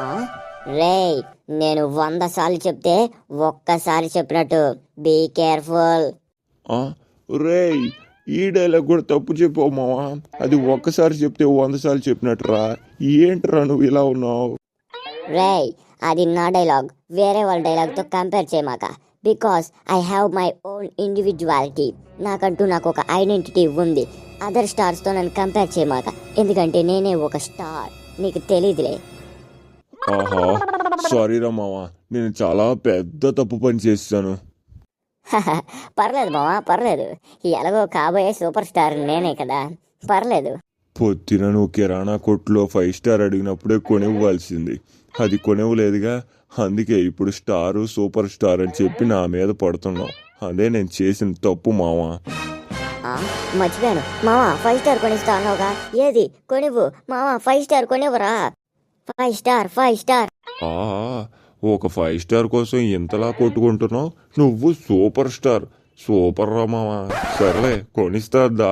ఆ? రేయ్, నేను 100 సార్లు చెప్తే ఒక్కసారి చెప్పినట్టు బీ కేర్ఫుల్. ఆ, రేయ్, ఈ డైలాగ్ కూడా తప్పు చెప్పావు మావా. అది ఒక్కసారి చెప్తే 100 సార్లు చెప్పినట్టురా. ఏంట్రా నువ్వు ఇలా ఉన్నావు? రేయ్, అది నా డైలాగ్, వేరే వాళ్ళ డైలాగ్తో కంపేర్ చేయమాక. Because I have my own individuality. నాకు ఒక ఐడెంటిటీ ఉంది. అదర్ స్టార్స్తో నన్ను కంపేర్ చేయమాక, ఎందుకంటే నేనే ఒక స్టార్. నీకు తెలీదులే. ఆహా, సారీరా మావా, నేను చాలా పెద్ద తప్పు పని చేస్తాను. పర్లేదు మావా, పర్లేదు. ఎలాగో కాబోయే సూపర్ స్టార్ నేనే కదా, పర్లేదు. పొద్దున నువ్వు కిరాణా కొట్లో 5 స్టార్ అడిగినప్పుడే కొనివ్వాల్సింది. అది కొనివ్వలేదుగా, అందుకే ఇప్పుడు స్టారు సూపర్ స్టార్ అని చెప్పి నా మీద పడుతున్నావు. అదే నేను చేసిన తప్పు మావా. ఆ, మర్చిపోయాను మావా, 5 స్టార్ కొనిస్తా అన్నావుగా, ఏది కొనివ్వు మావా. 5 స్టార్ కొనివ్వరా? 5 star, 5 star. ఆ, ఒక 5 స్టార్ కోసం ఇంతలా కొట్టుకుంటున్నావు. నువ్వు సూపర్ స్టార్. సూపర్ రా మావా. సర్లే, కొనిస్తాదా?